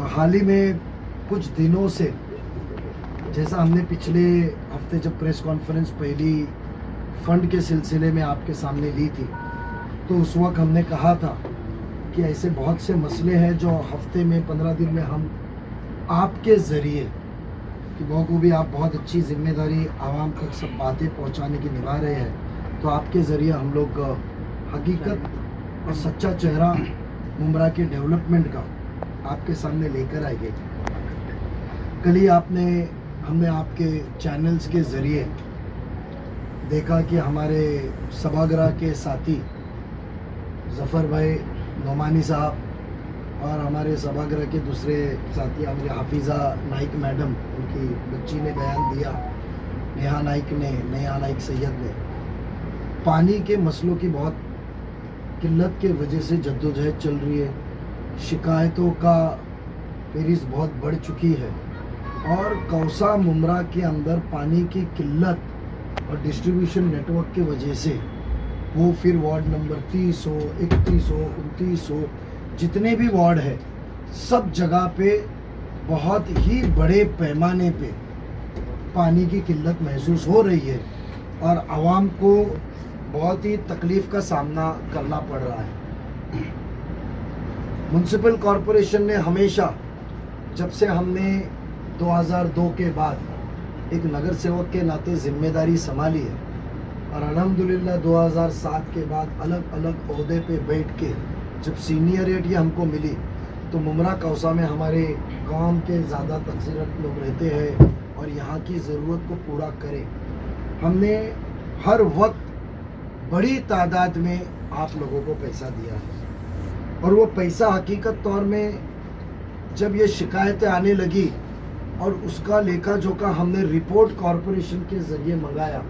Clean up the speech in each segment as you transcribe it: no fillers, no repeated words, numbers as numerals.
हाल ही में कुछ दिनों से, जैसा हमने पिछले हफ्ते जब प्रेस कॉन्फ्रेंस पहली फंड के सिलसिले में आपके सामने ली थी, तो उस वक्त हमने कहा था कि ऐसे बहुत से मसले हैं जो हफ्ते में 15 दिन में हम आपके ज़रिए, कि को भी आप बहुत अच्छी जिम्मेदारी आवाम तक सब बातें पहुंचाने की निभा रहे हैं, तो आपके ज़रिए हम लोग हकीकत और सच्चा चेहरा मुमरा के डेवलपमेंट का आपके सामने लेकर आएंगे। कल ही हमने आपके चैनल्स के ज़रिए देखा कि हमारे सभागृह के साथी ज़फ़र भाई नोमानी साहब और हमारे सभागृह के दूसरे साथी हमारे हाफिज़ा नाइक मैडम, उनकी बच्ची ने बयान दिया, नेहा नाइक सैयद ने पानी के मसलों की बहुत किल्लत के वजह से जद्दोजहद चल रही है, शिकायतों का फेरिस्त बहुत बढ़ चुकी है और कौसा मुमरा के अंदर पानी की किल्लत और डिस्ट्रीब्यूशन नेटवर्क की वजह से वो फिर वार्ड नंबर 30 हो, 31 हो, 29 हो, जितने भी वार्ड है सब जगह पे बहुत ही बड़े पैमाने पे पानी की किल्लत महसूस हो रही है और आवाम को बहुत ही तकलीफ़ का सामना करना पड़ रहा है। म्युनिसिपल कॉरपोरेशन ने हमेशा, जब से हमने 2002 के बाद एक नगर सेवक के नाते जिम्मेदारी संभाली है और अल्हम्दुलिल्लाह 2007 के बाद अलग अलग ओहदे पे बैठ के जब सीनियरिटी हमको मिली, तो मुमरा कौसा में हमारे गांव के ज़्यादा तकसीरत लोग रहते हैं और यहाँ की ज़रूरत को पूरा करें। हमने हर वक्त बड़ी तादाद में आप लोगों को पैसा दिया है और वो पैसा हकीकत तौर में जब ये शिकायतें आने लगी और उसका लेखा जोखा हमने रिपोर्ट कॉरपोरेशन के ज़रिए मंगाया,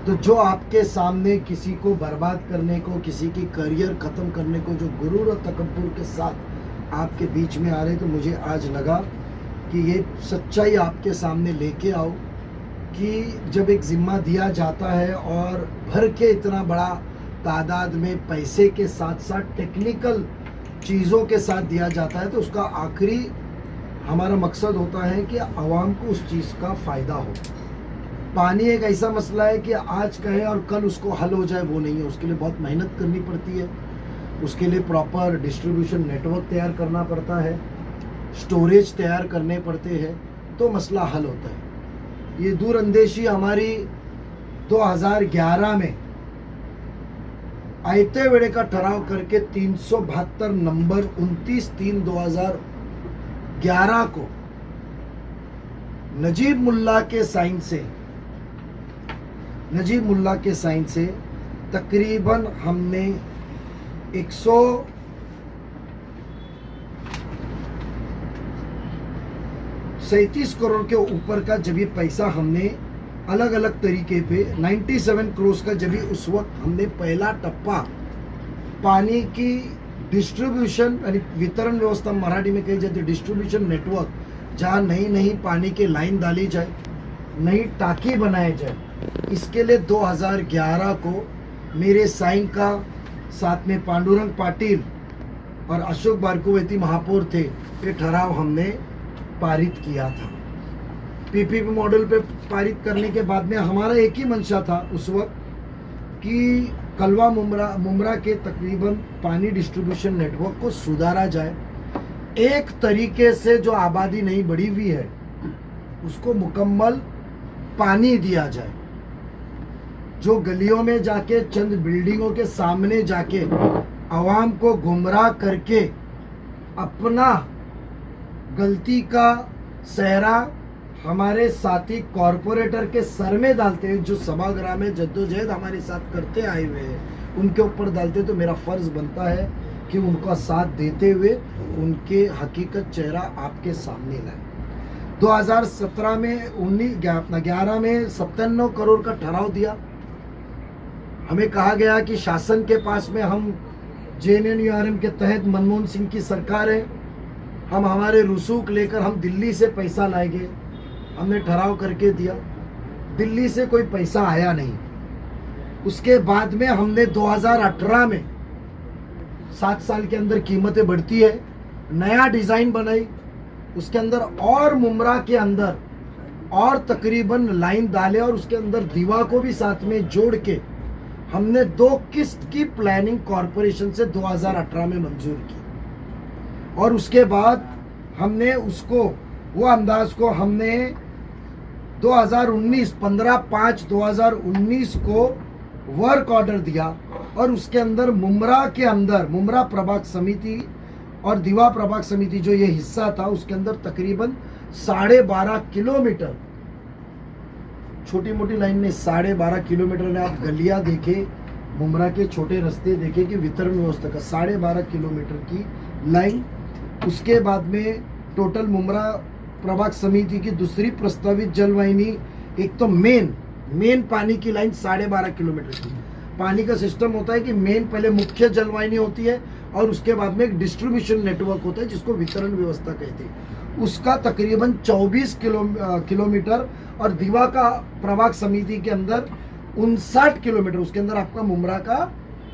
तो जो आपके सामने किसी को बर्बाद करने को, किसी की करियर ख़त्म करने को जो गुरूर और तकब्बुर के साथ आपके बीच में आ रहे, तो मुझे आज लगा कि ये सच्चाई आपके सामने लेके आओ कि जब एक ज़िम्मा दिया जाता है और भर के इतना बड़ा तादाद में पैसे के साथ साथ टेक्निकल चीज़ों के साथ दिया जाता है, तो उसका आखिरी हमारा मकसद होता है कि आवाम को उस चीज़ का फ़ायदा हो। पानी एक ऐसा मसला है कि आज कहे और कल उसको हल हो जाए, वो नहीं है। उसके लिए बहुत मेहनत करनी पड़ती है, उसके लिए प्रॉपर डिस्ट्रीब्यूशन नेटवर्क तैयार करना पड़ता है, स्टोरेज तैयार करने पड़ते हैं, तो मसला हल होता है। ये दूरअंदेशी हमारी 2011 में आयते वेड़े का ठहराव करके 372 नंबर 29/3/2011 को नजीब मुल्ला के साइन से तकरीबन हमने 137 करोड़ के ऊपर का जब ये पैसा हमने अलग अलग तरीके पे 97 करोड़ का जब उस वक्त हमने पहला टप्पा पानी की डिस्ट्रीब्यूशन यानी वितरण व्यवस्था मराठी में कही जाती है, डिस्ट्रीब्यूशन नेटवर्क, जहाँ नई पानी की लाइन डाली जाए, नई टाकी बनाई जाए, इसके लिए 2011 को मेरे साइन का साथ में पांडुरंग पाटिल और अशोक बारकुवेती महापौर थे, ये ठहराव हमने पारित किया था। पीपीपी मॉडल पे पारित करने के बाद में हमारा एक ही मंशा था उस वक्त कि कलवा मुमरा के तकरीबन पानी डिस्ट्रीब्यूशन नेटवर्क को सुधारा जाए, एक तरीके से जो आबादी नहीं बढ़ी हुई है उसको मुकम्मल पानी दिया जाए, जो गलियों में जाके चंद बिल्डिंगों के सामने जाके आवाम को गुमराह करके अपना गलती का सहरा हमारे साथी कॉरपोरेटर के सर में डालते हैं, जो सभागृह में जद्दोजहद हमारे साथ करते आए हुए हैं उनके ऊपर डालते, तो मेरा फ़र्ज़ बनता है कि उनका साथ देते हुए उनके हकीकत चेहरा आपके सामने लाए। 2017 में 11 में 97 करोड़ का ठहराव दिया। हमें कहा गया कि शासन के पास में हम JNNURM के तहत मनमोहन सिंह की सरकार है, हम हमारे रसूख लेकर हम दिल्ली से पैसा लाएंगे। हमने ठहराव करके दिया, दिल्ली से कोई पैसा आया नहीं। उसके बाद में हमने 2018 में 7 साल के अंदर कीमतें बढ़ती है, नया डिजाइन बनाई, उसके अंदर और मुमरा के अंदर और तकरीबन लाइन डाले और उसके अंदर दीवा को भी साथ में जोड़ के हमने 2 किस्त की प्लानिंग कॉरपोरेशन से 2018 में मंजूर की। और उसके बाद हमने उसको वो अंदाज को हमने 2019 15/5/2019 को वर्क ऑर्डर दिया और उसके अंदर मुमरा के अंदर मुमरा प्रभाग समिति और दीवा प्रभाग समिति जो ये हिस्सा था उसके अंदर तकरीबन 12.5 किलोमीटर, छोटी मोटी लाइन में 12.5 किलोमीटर में आप गलियां देखे, मुमरा के छोटे रास्ते देखे कि वितरण व्यवस्था का 12.5 किलोमीटर की लाइन। उसके बाद में टोटल मुमरा प्रभाग समिति की दूसरी प्रस्तावित जलवाहिनी, एक तो मेन पानी की लाइन 12.5 किलोमीटर की। पानी का सिस्टम होता है कि मेन पहले मुख्य जलवाहिनी होती है और उसके बाद में एक डिस्ट्रीब्यूशन नेटवर्क होता है जिसको वितरण व्यवस्था कहते हैं। उसका तकरीबन 24 किलोमीटर और दीवा का प्रभाग समिति के अंदर 59 किलोमीटर। उसके अंदर आपका मुमरा का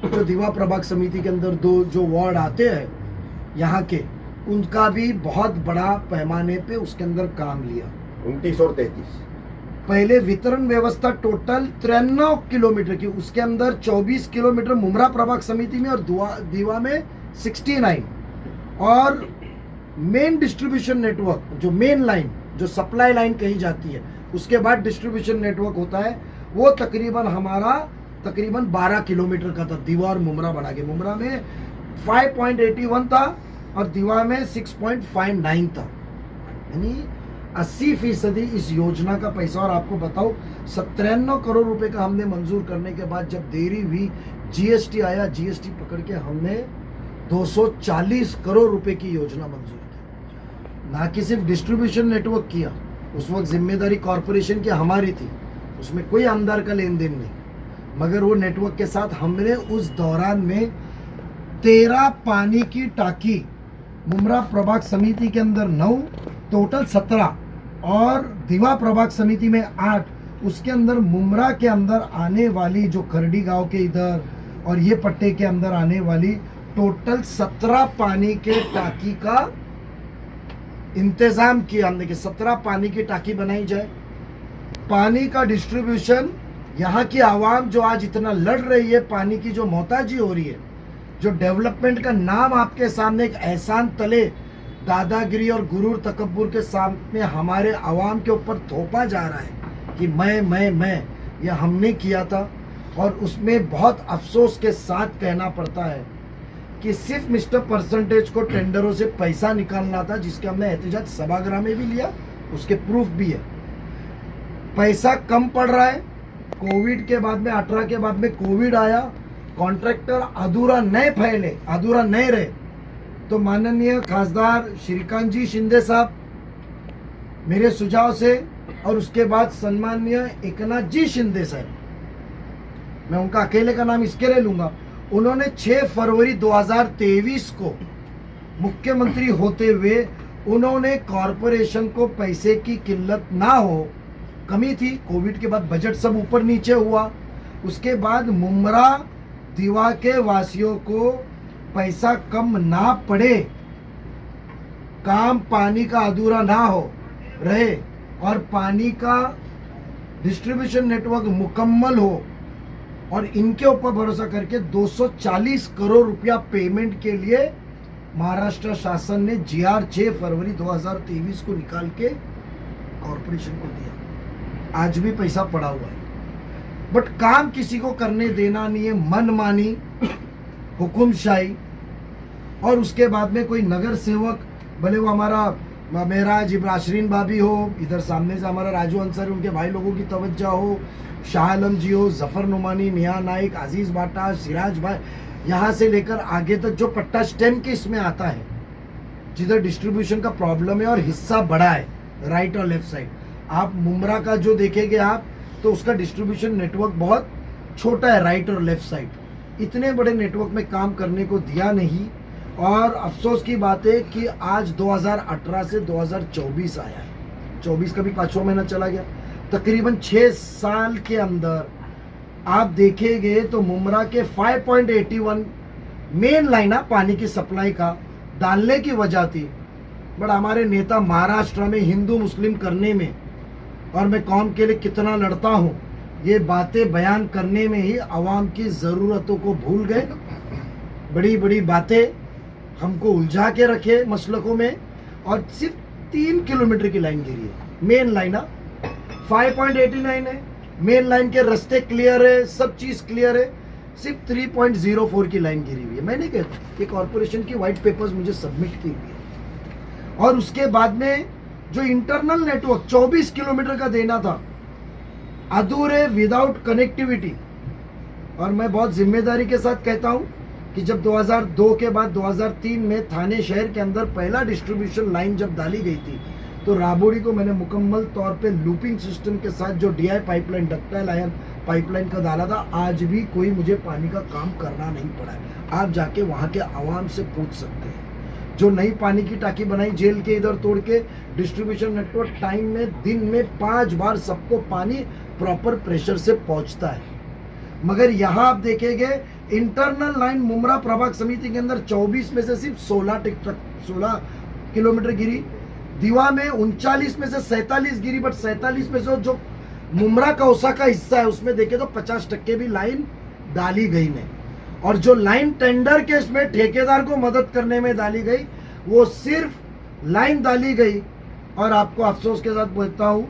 जो दीवा प्रभाग समिति के अंदर 2 जो वार्ड आते हैं यहाँ के, उनका भी बहुत बड़ा पैमाने पे उसके अंदर काम लिया। 29 और 33 पहले वितरण व्यवस्था टोटल 93 किलोमीटर की, उसके अंदर 24 किलोमीटर मुमरा प्रभाग समिति में और दीवा में 69। और मेन डिस्ट्रीब्यूशन नेटवर्क जो मेन लाइन जो सप्लाई लाइन कही जाती है, उसके बाद डिस्ट्रीब्यूशन नेटवर्क होता है, वो तकरीबन हमारा 12 किलोमीटर का था दीवा और मुमरा बना के। मुमरा में 5.81 था और दीवा में 6.59 था, यानी 80% इस योजना का पैसा। और आपको बताओ 97 करोड़ रुपए का हमने मंजूर करने के बाद जब देरी हुई, जीएसटी आया, जीएसटी पकड़ के हमने 240 करोड़ रुपए की योजना मंजूर की। ना कि सिर्फ डिस्ट्रीब्यूशन नेटवर्क किया, उस वक्त जिम्मेदारी कॉरपोरेशन की हमारी थी, उसमें कोई आमदार का लेन देन नहीं, मगर वो नेटवर्क के साथ हमने उस दौरान में 13 पानी की टाकी, मुमरा प्रभाग समिति के अंदर 9, टोटल 17 और दीवा प्रभाग समिति में 8। उसके अंदर मुमरा के अंदर आने वाली जो खरडी गांव के इधर और ये पट्टे के अंदर आने वाली टोटल 17 पानी के टाकी का इंतजाम किया हमने कि 17 पानी की टाकी बनाई जाए। पानी का डिस्ट्रीब्यूशन, यहाँ की आवाम जो आज इतना लड़ रही है, पानी की जो मोहताजी हो रही है, जो डेवलपमेंट का नाम आपके सामने एक एहसान तले दादागिरी और गुरूर तकब्बुर के सामने हमारे आवाम के ऊपर थोपा जा रहा है कि मैं ये हमने किया था। और उसमें बहुत अफसोस के साथ कहना पड़ता है कि सिर्फ मिस्टर परसेंटेज को टेंडरों से पैसा निकालना था, जिसके हमने एहतजाज सभागृह में भी लिया, उसके प्रूफ भी है। पैसा कम पड़ रहा है, कोविड के बाद में 18 के बाद में कोविड आया, कॉन्ट्रैक्टर अधूरा नहीं रहे, तो माननीय खासदार श्रीकांत जी शिंदे साहब मेरे सुझाव से और उसके बाद सम्माननीय एकनाथ जी शिंदे साहब, मैं उनका अकेले का नाम इसके लिए लूंगा, उन्होंने 6 फरवरी 2023 को मुख्यमंत्री होते हुए उन्होंने कॉरपोरेशन को पैसे की किल्लत ना हो, कमी थी, कोविड के बाद बजट सब ऊपर नीचे हुआ, उसके बाद मुमरा दीवा के वासियों को पैसा कम ना पड़े, काम पानी का अधूरा ना हो रहे और पानी का डिस्ट्रीब्यूशन नेटवर्क मुकम्मल हो, और इनके ऊपर भरोसा करके 240 करोड़ रुपया पेमेंट के लिए महाराष्ट्र शासन ने GR 6 फरवरी 2023 को निकाल के कॉरपोरेशन को दिया। आज भी पैसा पड़ा हुआ है, बट काम किसी को करने देना नहीं है, मनमानी, हुकुमशाही। और उसके बाद में कोई नगर सेवक, भले वो हमारा मेराज इब्राशरीन भाभी हो, इधर सामने से हमारा राजू अंसारी, उनके भाई लोगों की तवज्जो हो, शाह आलम जी हो, जफर नुमानी, निया नाइक, अजीज बाटा, सिराज भाई, यहाँ से लेकर आगे तक जो पट्टा स्टेम के इसमें आता है, जिधर डिस्ट्रीब्यूशन का प्रॉब्लम है और हिस्सा बड़ा है राइट और लेफ्ट साइड, आप मुमरा का जो देखेंगे आप तो उसका डिस्ट्रीब्यूशन नेटवर्क बहुत छोटा है राइट और लेफ्ट साइड, इतने बड़े नेटवर्क में काम करने को दिया नहीं। और अफसोस की बात है कि आज 2018 से 2024 आया है, 24 का भी 5वां महीना चला गया, तकरीबन 6 साल के अंदर आप देखेंगे तो मुमरा के 5.81 मेन लाइन पानी की सप्लाई का डालने की वजह थी। बट हमारे नेता महाराष्ट्र में हिंदू मुस्लिम करने में और मैं कौम के लिए कितना लड़ता हूँ, ये बातें बयान करने में ही अवाम की ज़रूरतों को भूल गए। बड़ी बड़ी बातें हमको उलझा के रखे मसलकों में, और सिर्फ 3 किलोमीटर की लाइन गिरी है, मेन लाइन 5.89 है, मेन लाइन के रास्ते क्लियर है, सब चीज क्लियर है, सिर्फ 3.04 की लाइन गिरी हुई है। मैंने कहता कि कॉर्पोरेशन की व्हाइट पेपर्स मुझे सबमिट की हुई है, और उसके बाद में जो इंटरनल नेटवर्क 24 किलोमीटर का देना था अधूरे विदाउट कनेक्टिविटी। और मैं बहुत जिम्मेदारी के साथ कहता हूं कि जब 2002 के बाद 2003 में थाने शहर के अंदर पहला डिस्ट्रीब्यूशन लाइन जब डाली गई थी, तो राबोड़ी को मैंने मुकम्मल तौर पे लूपिंग सिस्टम के साथ जो DI pipeline, ductile ion pipeline का डाला था, आज भी कोई मुझे पानी का काम करना नहीं पड़ा है। आप जाके वहाँ के आवाम से पूछ सकते हैं। जो नई पानी की टाकी बनाई जेल के इधर तोड़ के, डिस्ट्रीब्यूशन नेटवर्क टाइम में दिन में 5 बार सबको पानी प्रॉपर प्रेशर से पहुँचता है। मगर यहाँ आप देखेंगे इंटरनल लाइन मुमरा प्रभाग समिति के अंदर 24 में से सिर्फ 16 किलोमीटर गिरी, दीवा में 39 में से 47 गिरी, बट 47 में से जो मुमरा कौसा का हिस्सा है उसमें देखे तो 50% भी लाइन डाली गई नहीं। और जो लाइन टेंडर केस में ठेकेदार को मदद करने में डाली गई, वो सिर्फ लाइन डाली गई। और आपको अफसोस के साथ बोलता हूँ,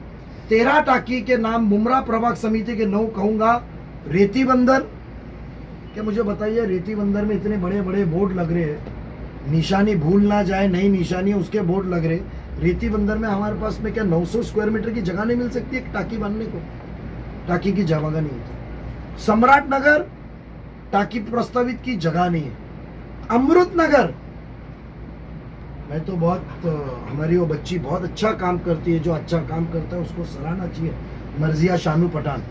13 टाकी के नाम मुमरा प्रभाग समिति के 9 कहूंगा। रेती बंदर, क्या मुझे बताइए, रेती बंदर में इतने बड़े बड़े बोर्ड लग रहे हैं, निशानी भूल ना जाए, नई निशानी उसके बोर्ड लग रहे। रेती बंदर में हमारे पास में क्या 900 स्क्वायर मीटर की जगह नहीं मिल सकती एक टाकी बनने को? टाकी की जगह नहीं है। सम्राट नगर टाकी प्रस्तावित की जगह नहीं है। अमृत नगर, मैं तो बहुत हमारी वो बच्ची बहुत अच्छा काम करती है, जो अच्छा काम करता है उसको सराहना चाहिए। मर्जिया शानू पठान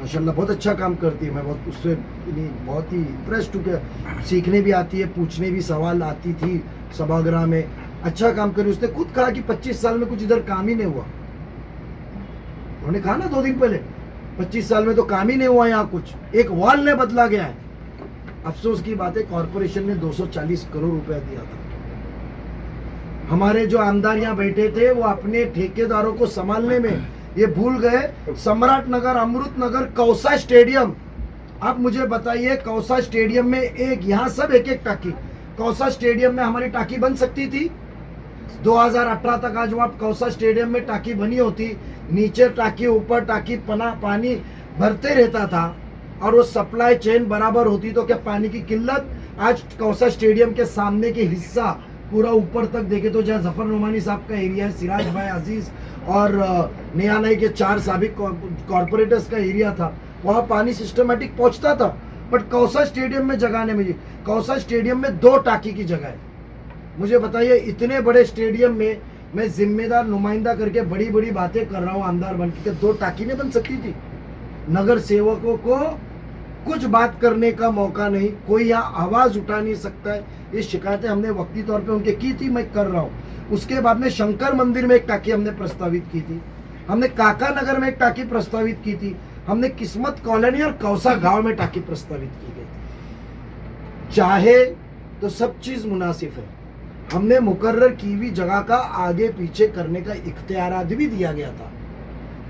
माशाल्लाह बहुत अच्छा काम करती है। मैं बहुत उससे बहुत ही इंप्रेस्ड हूँ, सीखने भी आती है, पूछने भी सवाल आती थी सभागृह में, अच्छा काम करी। उसने खुद कहा कि 25 साल में कुछ इधर काम ही नहीं हुआ। उन्होंने कहा ना 2 दिन पहले, 25 साल में तो काम ही नहीं हुआ यहाँ कुछ, एक वॉल ने बदला गया है। अफसोस की बात है, कॉर्पोरेशन ने 240 करोड़ रुपया दिया था। हमारे जो आमदार यहाँ बैठे थे वो अपने ठेकेदारों को संभालने में ये भूल गए। सम्राट नगर, अमृत नगर, कौसा स्टेडियम, आप मुझे बताइए कौसा स्टेडियम में एक, यहाँ सब एक एक टाकी, कौसा स्टेडियम में हमारी टाकी बन सकती थी 2018 तक। आज वहाँ कौसा स्टेडियम में टाकी बनी होती, नीचे टाकी ऊपर टाकी, पानी भरते रहता था और वो सप्लाई चेन बराबर होती, तो क्या पानी की किल्लत? आज कौसा स्टेडियम के सामने के हिस्सा पूरा ऊपर तक देखे तो जहाँ जफर नुमानी साहब का एरिया है, सिराज भाई अजीज और नियानई के 4 साबिक कॉर्पोरेटर्स का एरिया था, वहाँ पानी सिस्टमेटिक पहुँचता था। बट कौसा स्टेडियम में जगह नहीं मिली। कौसा स्टेडियम में 2 टाकी की जगह है। मुझे बताइए, इतने बड़े स्टेडियम में मैं जिम्मेदार नुमाइंदा करके बड़ी बड़ी बातें कर रहा हूँ आमदार बन के, 2 टाकी नहीं बन सकती थी? नगर सेवकों को कुछ बात करने का मौका नहीं, कोई यहाँ आवाज उठा नहीं सकता है। ये शिकायतें हमने वक्ती तौर पे उनके की थी, मैं कर रहा हूँ। उसके बाद में शंकर मंदिर में एक टाकी हमने प्रस्तावित की थी, हमने काका नगर में एक टाकी प्रस्तावित की थी, हमने किस्मत कॉलोनी और कौसा गांव में टाकी प्रस्तावित की गई थी। चाहे तो सब चीज मुनासिब है। हमने मुकर्रर की हुई जगह का आगे पीछे करने का इख्तियारात भी दिया गया था।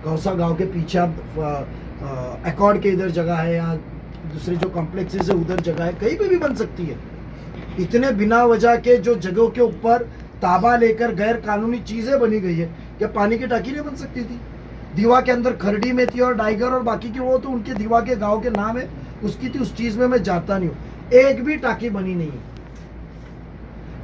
कौसा गांव के पीछे आप एकॉर्ड के इधर जगह है या दूसरे जो कॉम्प्लेक्सेस है उधर जगह है, कहीं पे भी बन सकती है। इतने बिना वजह के जो जगहों के ऊपर ताबा लेकर गैर कानूनी चीजें बनी गई है, क्या पानी की टाकी नहीं बन सकती थी? दीवा के अंदर खरड़ी में थी और डाइगर और बाकी की, वो तो उनके दीवा के गांव के नाम है, उसकी थी, उस चीज में मैं जाता नहीं हूँ। एक भी टाकी बनी नहीं है।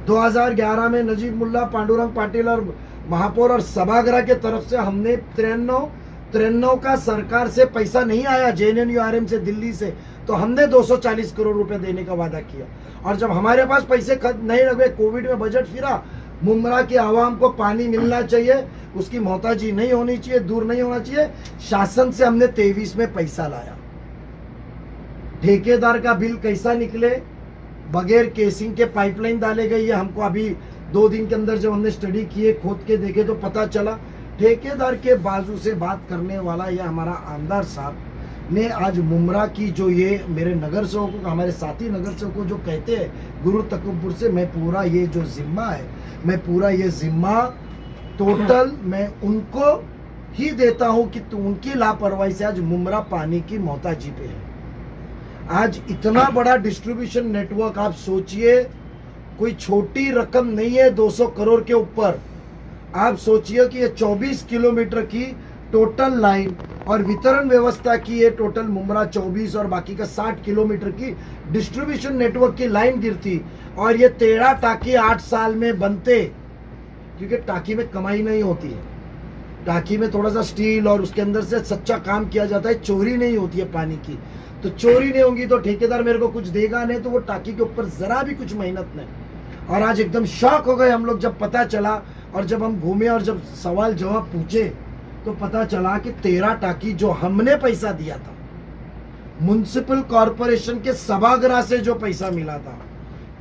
2011 में नजीब मुल्ला, पांडुरंग पाटिल और महापौर और सभागृह के तरफ से हमने 93 का सरकार से पैसा नहीं आया, JNNURM से, दिल्ली से, तो हमने 240 करोड़ रुपए देने का वादा किया। और जब हमारे पास पैसे नहीं लगे, कोविड में बजट फिरा, मुमरा के आवाम को पानी मिलना चाहिए, उसकी मोहताजी नहीं होनी चाहिए, दूर नहीं होना चाहिए, शासन से हमने 23 में पैसा लाया। ठेकेदार का बिल कैसा निकले, बगैर केसिंग के पाइपलाइन डाले गई है। हमको अभी 2 दिन के अंदर जब हमने स्टडी किए, खोद के देखे तो पता चला ठेकेदार के बाजू से बात करने वाला यह हमारा आमदार साहब ने आज मुमरा की जो ये मेरे नगर सेवकों को, हमारे साथी नगर सेवकों जो कहते हैं गुरु तकब्बुर से, मैं पूरा ये जो जिम्मा है, मैं पूरा ये जिम्मा टोटल मैं उनको ही देता हूं कि उनकी लापरवाही से आज मुमरा पानी की मोहताजी पे है। आज इतना बड़ा डिस्ट्रीब्यूशन नेटवर्क, आप सोचिए कोई छोटी रकम नहीं है, 200 करोड़ के ऊपर। आप सोचिए कि ये 24 किलोमीटर की टोटल लाइन और वितरण व्यवस्था की ये टोटल मुमरा 24 और बाकी का 60 किलोमीटर की डिस्ट्रीब्यूशन नेटवर्क की लाइन गिरती और ये 13 टाकी 8 साल में बनते, क्योंकि टाकी में कमाई नहीं होती है, टाकी में थोड़ा सा स्टील और उसके अंदर से सच्चा काम किया जाता है, चोरी नहीं होती है पानी की। तो चोरी नहीं होगी तो ठेकेदार मेरे को कुछ देगा नहीं, तो वो टाकी के ऊपर जरा भी कुछ मेहनत नहीं। और आज एकदम शॉक हो गए हम लोग जब पता चला, और जब हम घूमे और जब सवाल जवाब पूछे तो पता चला कि 13 टाकी जो हमने पैसा दिया था, म्युनिसिपल कॉरपोरेशन के सभागृह से जो पैसा मिला था,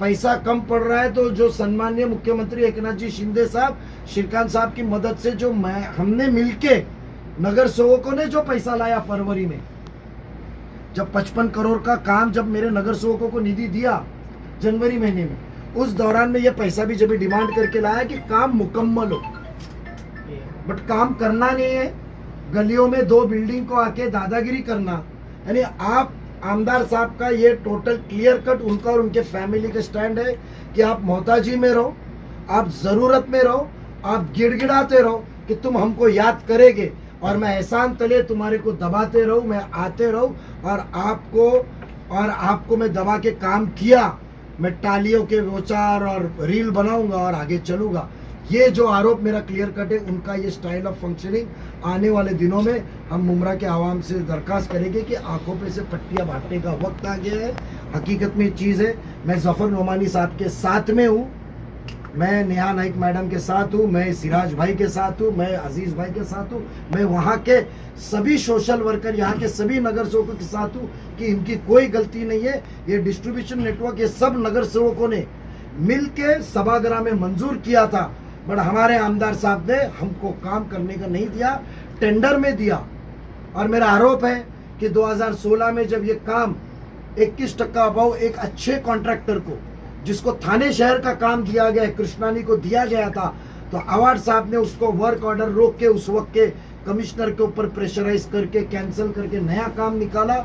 पैसा कम पड़ रहा है तो जो सम्माननीय मुख्यमंत्री एकनाथ जी शिंदे साहब, श्रीकांत साहब की मदद से जो हमने मिलके नगर सेवकों ने जो पैसा लाया फरवरी में, जब 55 करोड़ का काम जब मेरे नगर सेवकों को निधि दिया जनवरी महीने में, उस दौरान में ये पैसा भी जब डिमांड करके लाया कि काम मुकम्मल हो, बट काम करना नहीं है, गलियों में 2 बिल्डिंग को आके दादागिरी करना। यानी आप आमदार साहब का ये टोटल क्लियर कट उनका और उनके फैमिली का स्टैंड है कि आप मोहताजी में रहो, आप जरूरत में रहो, आप गिड़गिड़ाते रहो कि तुम हमको याद करेंगे और मैं एहसान तले तुम्हारे को दबाते रहूं, मैं आते रहूं और आपको मैं दबा के काम किया, मैं टालियों के विचार और रील बनाऊंगा और आगे चलूंगा। ये जो आरोप मेरा क्लियर कट है, उनका ये स्टाइल ऑफ फंक्शनिंग आने वाले दिनों में हम मुमरा के आवाम से दरखास्त करेंगे कि आंखों पे से पट्टियां बांटने का वक्त आ गया है। हकीकत में चीज़ है, मैं जफर नोमानी साहब के साथ में हूँ, मैं नेहा नाइक मैडम के साथ हूँ, मैं सिराज भाई के साथ हूँ, मैं अजीज भाई के साथ हूँ, मैं वहाँ के सभी सोशल वर्कर, यहाँ के सभी नगर सेवकों के साथ हूँ कि इनकी कोई गलती नहीं है। ये डिस्ट्रीब्यूशन नेटवर्क ये सब नगर सेवकों ने मिल के सभागृह में मंजूर किया था, बट हमारे आमदार साहब ने हमको काम करने का नहीं दिया, टेंडर में दिया। और मेरा आरोप है कि 2016 में जब ये काम 21% अभाव एक अच्छे कॉन्ट्रैक्टर को, जिसको थाने शहर का काम दिया गया, कृष्णानी को दिया गया था, तो अवार्ड साहब ने उसको वर्क ऑर्डर रोक के उस वक्त के कमिश्नर के ऊपर प्रेशराइज करके कैंसिल करके नया काम निकाला,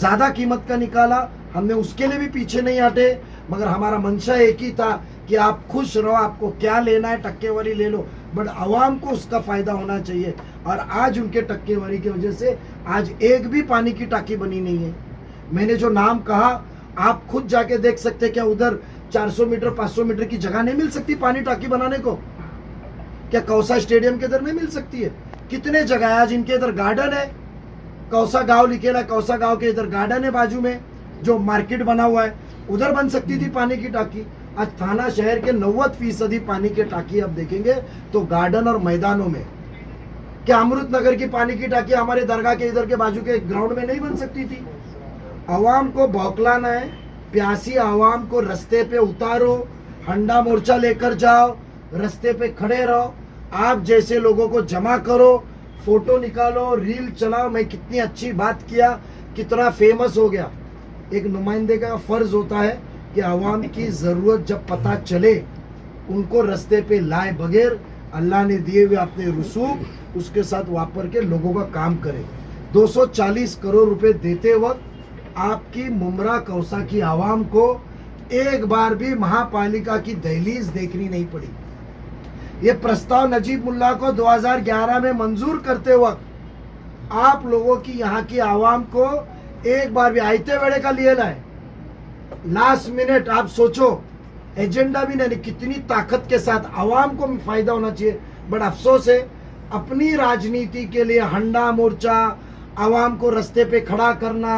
ज्यादा कीमत का निकाला। हमने उसके लिए भी पीछे नहीं हटे, मगर हमारा मंशा एक ही था कि आप खुश रहो, आपको क्या लेना है टक्केवारी ले लो, बट आवाम को उसका फायदा होना चाहिए। और आज उनके टक्केवारी की वजह से आज एक भी पानी की टाकी बनी नहीं है। मैंने जो नाम कहा आप खुद जाके देख सकते हैं, क्या उधर 400 मीटर 500 मीटर की जगह नहीं मिल सकती पानी टाकी बनाने को? क्या कौसा स्टेडियम के इधर नहीं मिल सकती है? कितने जगह है आज इनके इधर गार्डन है, कौसा गांव लिखेला, कौसा गांव के इधर गार्डन है बाजू में जो मार्केट बना हुआ है, उधर बन सकती थी पानी की टाकी। आज थाना शहर के 90% पानी की टाकी आप देखेंगे तो गार्डन और मैदानों में। क्या अमृत नगर की पानी की टाकी हमारे दरगाह के इधर के बाजू के ग्राउंड में नहीं बन सकती थी? आवाम को बौखलाना है, प्यासी आवाम को रास्ते पे उतारो, हंडा मोर्चा लेकर जाओ, रास्ते पे खड़े रहो, आप जैसे लोगों को जमा करो, फोटो निकालो, रील चलाओ। मैं कितनी अच्छी बात किया, कितना फेमस हो गया। एक नुमाइंदे का फर्ज होता है कि आवाम की जरूरत जब पता चले उनको रास्ते पे लाए बगैर अल्लाह ने दिए हुए अपने रसूख उसके साथ वापर के लोगों का काम करे। 240 करोड़ रुपए देते वक्त आपकी मुमरा कौसा की आवाम को एक बार भी महापालिका की दहलीज देखनी नहीं पड़ी। ये प्रस्ताव नजीब मुल्ला को 2011 में मंजूर करते वक्त आप लोगों की यहाँ की आवाम को एक बार भी आयते वेड़े का लिए लाए, लास्ट मिनट। आप सोचो, एजेंडा भी नहीं, कितनी ताकत के साथ आवाम को फायदा होना चाहिए, बट अफसोस है अपनी राजनीति के लिए हंडा मोर्चा, आवाम को रास्ते पे खड़ा करना,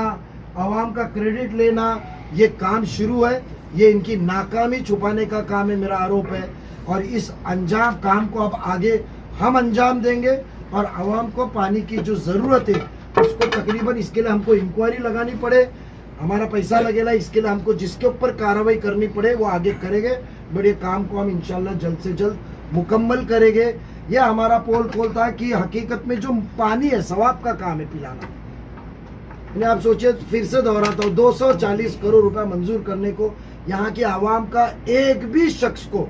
आवाम का क्रेडिट लेना, ये काम शुरू है। ये इनकी नाकामी छुपाने का काम है, मेरा आरोप है। और इस अंजाम काम को अब आगे हम अंजाम देंगे और आवाम को पानी की जो ज़रूरत है उसको तकरीबन, इसके लिए हमको इंक्वायरी लगानी पड़े, हमारा पैसा लगेगा, इसके लिए हमको जिसके ऊपर कार्रवाई करनी पड़े वो आगे करेंगे, बट ये काम को हम इंशाल्लाह जल्द से जल्द मुकम्मल करेंगे। ये हमारा पोल खोल था कि हकीकत में जो पानी है सवाब का काम है पिलाना। यानी आप सोचिए, फिर से दोहराता हूँ, 240 करोड़ रुपए मंजूर करने को यहाँ की आवाम का एक भी शख्स को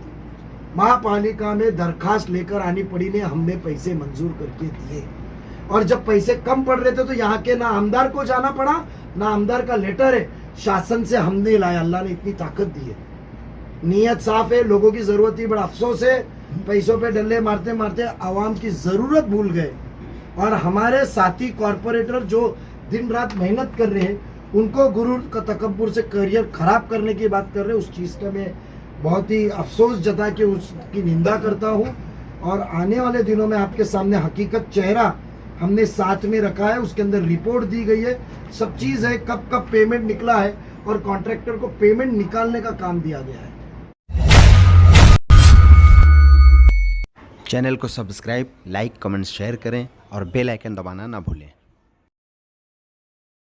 महापालिका में दरखास्त लेकर आनी पड़ी नहीं, हमने पैसे मंजूर करके दिए। और जब पैसे कम पड़ रहे थे तो यहाँ के ना आमदार को जाना पड़ा, ना आमदार का लेटर है, शासन से हमने लाया। अल्लाह ने इतनी ताकत दी है, नीयत साफ है, लोगों की जरूरत थी। बड़ा अफसोस है, पैसों पे डल्ले मारते मारते आवाम की जरूरत भूल गए। और हमारे साथी कॉरपोरेटर जो दिन रात मेहनत कर रहे हैं, उनको गुरूर का तकब्बुर से करियर खराब करने की बात कर रहे हैं। उस चीज़ का मैं बहुत ही अफसोस जता के उसकी निंदा करता हूँ। और आने वाले दिनों में आपके सामने हकीकत चेहरा हमने साथ में रखा है, उसके अंदर रिपोर्ट दी गई है, सब चीज़ है, कब कब पेमेंट निकला है और कॉन्ट्रैक्टर को पेमेंट निकालने का काम दिया गया है। चैनल को सब्सक्राइब, लाइक, कमेंट, शेयर करें और बेल आइकन दबाना ना भूलें।